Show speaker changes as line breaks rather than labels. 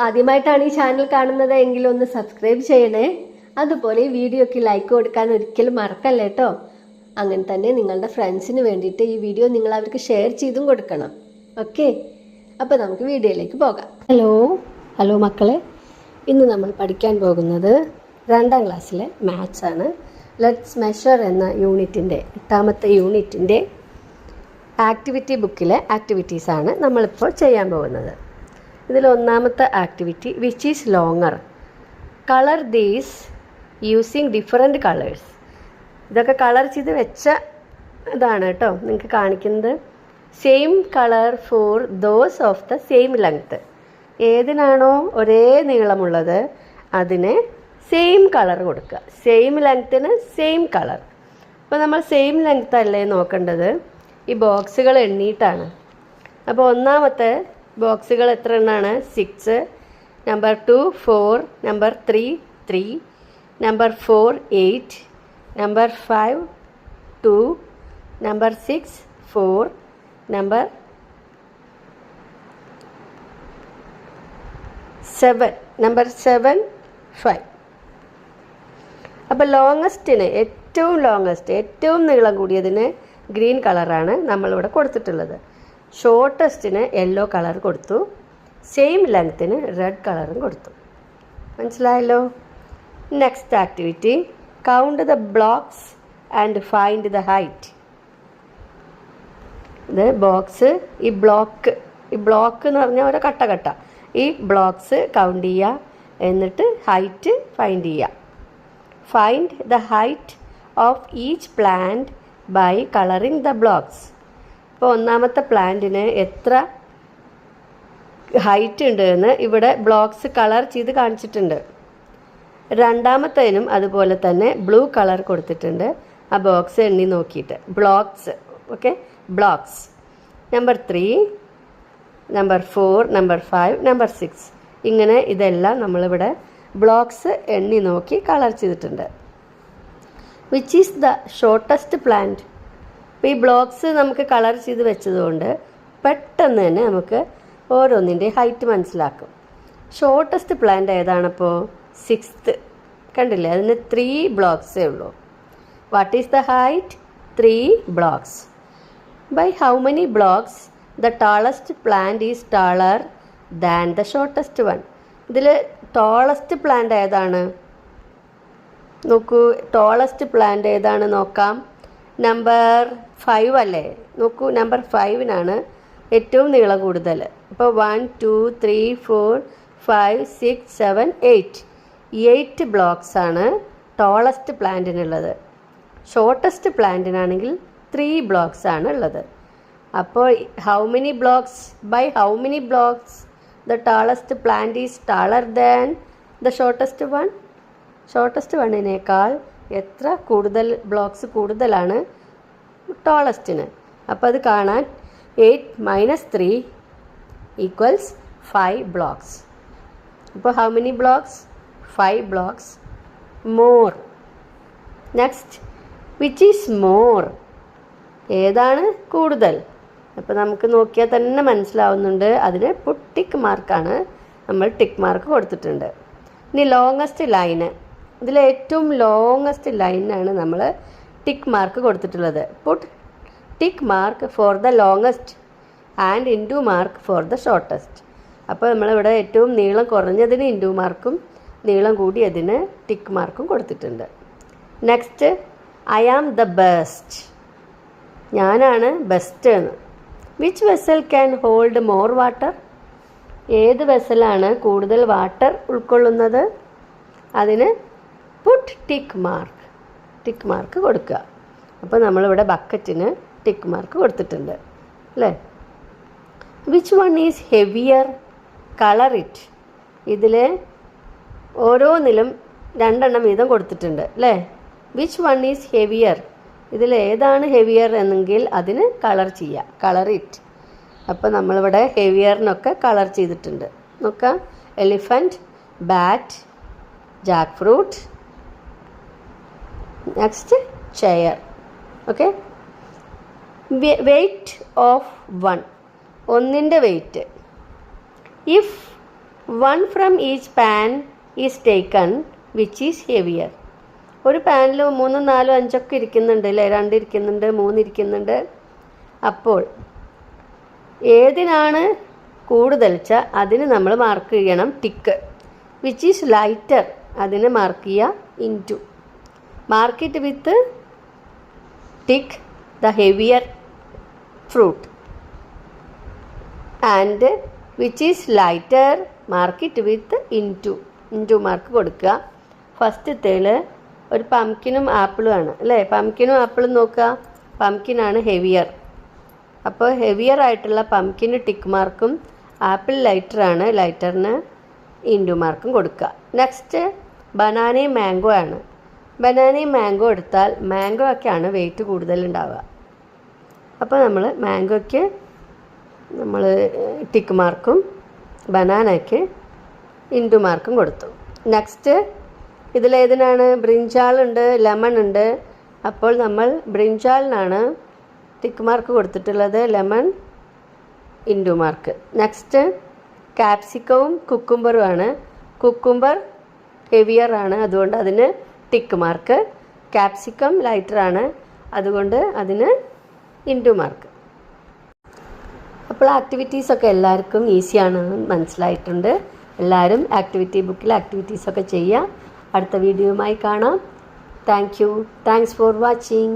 ആദ്യമായിട്ടാണ് ഈ ചാനൽ കാണുന്നത് എങ്കിൽ ഒന്ന് സബ്സ്ക്രൈബ് ചെയ്യണേ. അതുപോലെ ഈ വീഡിയോയ്ക്ക് ലൈക്ക് കൊടുക്കാൻ ഒരിക്കലും മറക്കല്ലേ കേട്ടോ. അങ്ങനെ തന്നെ നിങ്ങളുടെ ഫ്രണ്ട്സിന് വേണ്ടിയിട്ട് ഈ വീഡിയോ നിങ്ങൾ അവർക്ക് ഷെയർ ചെയ്തും കൊടുക്കണം. ഓക്കെ, അപ്പോൾ നമുക്ക് വീഡിയോയിലേക്ക് പോകാം. ഹലോ മക്കളെ, ഇന്ന് നമ്മൾ പഠിക്കാൻ പോകുന്നത് 2ാം ക്ലാസ്സിലെ മാത്സ് ആണ്. ലെറ്റ്സ് മെഷർ എന്ന യൂണിറ്റിൻ്റെ 8ാമത്തെ യൂണിറ്റിൻ്റെ ആക്ടിവിറ്റി ബുക്കിലെ ആക്ടിവിറ്റീസാണ് നമ്മളിപ്പോൾ ചെയ്യാൻ പോകുന്നത്. ഇതിൽ 1ാമത്തെ activity which is longer, colour these using different colours. ഇതൊക്കെ കളർ ചെയ്ത് വെച്ച ഇതാണ് കേട്ടോ നിങ്ങൾക്ക് കാണിക്കുന്നത്. Same colour for those of the same length. ഏതിനാണോ ഒരേ നീളമുള്ളത് അതിന് സെയിം കളർ കൊടുക്കുക. സെയിം ലെങ്ത്തിന് സെയിം കളർ. അപ്പോൾ നമ്മൾ സെയിം ലെങ്ത്ത് അല്ലേ നോക്കേണ്ടത്, ഈ ബോക്സുകൾ എണ്ണിയിട്ടാണ്. അപ്പോൾ 1ാമത്തെ ബോക്സുകൾ എത്ര എണ്ണമാണ്? 6, number 2 4, number 3 3, number 4 8, number 5 2, number 6 4, number 7 5. അപ്പോൾ ലോങ്ങസ്റ്റിന് ഏറ്റവും നീളം കൂടിയതിന് ഗ്രീൻ കളറാണ് നമ്മളിവിടെ കൊടുത്തിട്ടുള്ളത്. ഷോർട്ടസ്റ്റിന് യെല്ലോ കളർ കൊടുത്തു. സെയിം ലെങ്ത്തിന് റെഡ് കളറും കൊടുത്തു. മനസ്സിലായല്ലോ? Next activity, count the blocks and find the height. ഇത് ബോക്സ്, ഈ ബ്ലോക്ക് എന്ന് പറഞ്ഞാൽ ഓരോ കട്ട ഈ ബ്ലോക്സ് കൗണ്ട് ചെയ്യുക, എന്നിട്ട് ഹൈറ്റ് ഫൈൻഡ് ചെയ്യുക. Find the height of each plant by colouring the blocks. ഇപ്പോൾ 1ാമത്തെ പ്ലാന്റിന് എത്ര ഹൈറ്റ് ഉണ്ട് എന്ന് ഇവിടെ ബ്ലോക്സ് കളർ ചെയ്ത് കാണിച്ചിട്ടുണ്ട്. 2ാമത്തേനും അതുപോലെ തന്നെ ബ്ലൂ കളർ കൊടുത്തിട്ടുണ്ട്. ആ ബോക്സ് എണ്ണി നോക്കിയിട്ട് blocks. Okay, blocks number 3, number 4, number 5, number 6. ഇങ്ങനെ ഇതെല്ലാം നമ്മളിവിടെ ബ്ലോക്സ് എണ്ണി നോക്കി കളർ ചെയ്തിട്ടുണ്ട്. Which is the shortest plant. അപ്പോൾ ഈ ബ്ലോക്സ് നമുക്ക് കളർ ചെയ്ത് വെച്ചതുകൊണ്ട് പെട്ടെന്ന് തന്നെ നമുക്ക് ഓരോന്നിൻ്റെ ഹൈറ്റ് മനസ്സിലാക്കും. ഷോർട്ടസ്റ്റ് പ്ലാന്റ് ഏതാണപ്പോൾ? 6th. കണ്ടില്ലേ, അതിന് 3 ബ്ലോക്സേ ഉള്ളൂ. What is the height? 3 blocks. By how many blocks the tallest plant is taller than the shortest one. ഇതിൽ ടോളസ്റ്റ് പ്ലാന്റ് ഏതാണ്? നോക്കൂ, ടോളസ്റ്റ് പ്ലാന്റ് ഏതാണ് നോക്കാം. നമ്പർ 5 അല്ലേ? നോക്കൂ, നമ്പർ 5നാണ് ഏറ്റവും നീളം കൂടുതൽ. അപ്പോൾ 1 2 3 4 5 6 7 8 ബ്ലോക്സാണ് ടോളസ്റ്റ് പ്ലാന്റിനുള്ളത്. ഷോർട്ടസ്റ്റ് പ്ലാന്റിനാണെങ്കിൽ 3 ബ്ലോക്സാണ് ഉള്ളത്. അപ്പോൾ by how many blocks the tallest plant is taller than the shortest one. Shortest വണ്ണിനേക്കാൾ എത്ര ബ്ലോക്സ് കൂടുതലാണ് ടോളസ്റ്റിന്. അപ്പോൾ അത് കാണാൻ 8 - 3 = 5 blocks. അപ്പോൾ how many blocks? 5 blocks more. Next, which is more. ഏതാണ് കൂടുതൽ? അപ്പോൾ നമുക്ക് നോക്കിയാൽ തന്നെ മനസ്സിലാവുന്നുണ്ട്. അതിന് ടിക്ക് മാർക്കാണ്, നമ്മൾ ടിക്ക് മാർക്ക് കൊടുത്തിട്ടുണ്ട്. ഇനി ലോങ്ങസ്റ്റ് ലൈന്, ഇതിൽ ഏറ്റവും ലോങ്ങസ്റ്റ് ലൈനാണ് നമ്മൾ ടിക്ക് മാർക്ക് കൊടുത്തിട്ടുള്ളത്. Put tick mark for the longest and into mark for the shortest. അപ്പോൾ നമ്മളിവിടെ ഏറ്റവും നീളം കുറഞ്ഞതിന് ഇൻറ്റു മാർക്കും നീളം കൂടിയതിന് ടിക്ക് മാർക്കും കൊടുത്തിട്ടുണ്ട്. Next, I am the best. ഞാനാണ് ബെസ്റ്റ് എന്ന്. Which vessel can hold more water. ഏത് വെസലാണ് കൂടുതൽ വാട്ടർ ഉൾക്കൊള്ളുന്നത്? അതിന് പുട്ട് ടിക്ക് മാർക്ക് കൊടുക്കുക. അപ്പോൾ നമ്മളിവിടെ ബക്കറ്റിന് ടിക്ക് മാർക്ക് കൊടുത്തിട്ടുണ്ട് അല്ലേ. Which one is heavier, colour it. ഇതിൽ ഓരോന്നിലും 2 എണ്ണം വീതം കൊടുത്തിട്ടുണ്ട് അല്ലേ. Which one is heavier. ഇതിൽ ഏതാണ് ഹെവിയർ എന്നെങ്കിൽ അതിന് കളർ ചെയ്യുക, കളർ ഇറ്റ്. അപ്പോൾ നമ്മളിവിടെ ഹെവിയറിനൊക്കെ കളർ ചെയ്തിട്ടുണ്ട്. നോക്കാം, elephant, bat, jackfruit. Next, chair. Okay, weight of 1, ഒന്നിൻ്റെ weight. If 1 from each pan is taken which is heavier. ഒരു പാനിൽ 3, 4, 5 ഒക്കെ ഇരിക്കുന്നുണ്ട് അല്ലേ, 2 ഇരിക്കുന്നുണ്ട്, 3 ഇരിക്കുന്നുണ്ട്. അപ്പോൾ ഏതിനാണ് കൂടുതൽ വെച്ചാൽ അതിന് നമ്മൾ മാർക്ക് ചെയ്യണം ടിക്ക്. വിച്ച് ഈസ് ലൈറ്റർ അതിന് മാർക്ക് ചെയ്യുക into. Mark it with tick the heavier fruit. And which is lighter mark it with into mark കൊടുക്കുക. ഫസ്റ്റത്തേൽ ഒരു പംകിനും ആപ്പിളും ആണ് അല്ലേ. പംകിനും ആപ്പിളും നോക്കുക, പംകിനാണ് ഹെവിയർ. അപ്പോൾ ഹെവിയർ ആയിട്ടുള്ള പംകിന് ടിക്ക് മാർക്കും ആപ്പിൾ ലൈറ്ററാണ്, ലൈറ്ററിന് ഇൻറ്റു മാർക്കും കൊടുക്കുക. നെക്സ്റ്റ് ബനാനയും മാംഗോ ആണ്. ബനാനയും മാംഗോ എടുത്താൽ മാംഗോ ഒക്കെയാണ് വെയിറ്റ് കൂടുതലുണ്ടാവുക. അപ്പോൾ നമ്മൾ മാംഗോയ്ക്ക് നമ്മൾ ടിക്ക് മാർക്കും ബനാനയ്ക്ക് ഇൻറ്റു മാർക്കും കൊടുത്തു. നെക്സ്റ്റ് ഇതിലേതിനാണ്, ബ്രിഞ്ചാളുണ്ട്, ലെമൺ ഉണ്ട്. അപ്പോൾ നമ്മൾ ബ്രിഞ്ചാളിനാണ് ടിക്ക് മാർക്ക് കൊടുത്തിട്ടുള്ളത്, ലെമൺ ഇൻറ്റു മാർക്ക്. നെക്സ്റ്റ് ക്യാപ്സിക്കവും കുക്കുംബറും ആണ്. കുക്കുംബർ ഹെവിയർ ആണ്, അതുകൊണ്ട് അതിന് ടിക്ക് മാർക്ക്. ക്യാപ്സിക്കം ലൈറ്ററാണ്, അതുകൊണ്ട് അതിന് ഇൻറ്റു മാർക്ക്. അപ്പോൾ ആക്ടിവിറ്റീസൊക്കെ എല്ലാവർക്കും ഈസിയാണെന്ന് മനസ്സിലായിട്ടുണ്ട്. എല്ലാവരും ആക്ടിവിറ്റി ബുക്കിൽ ആക്ടിവിറ്റീസൊക്കെ ചെയ്യുക. അടുത്ത വീഡിയോയുമായി കാണാം. Thanks for watching.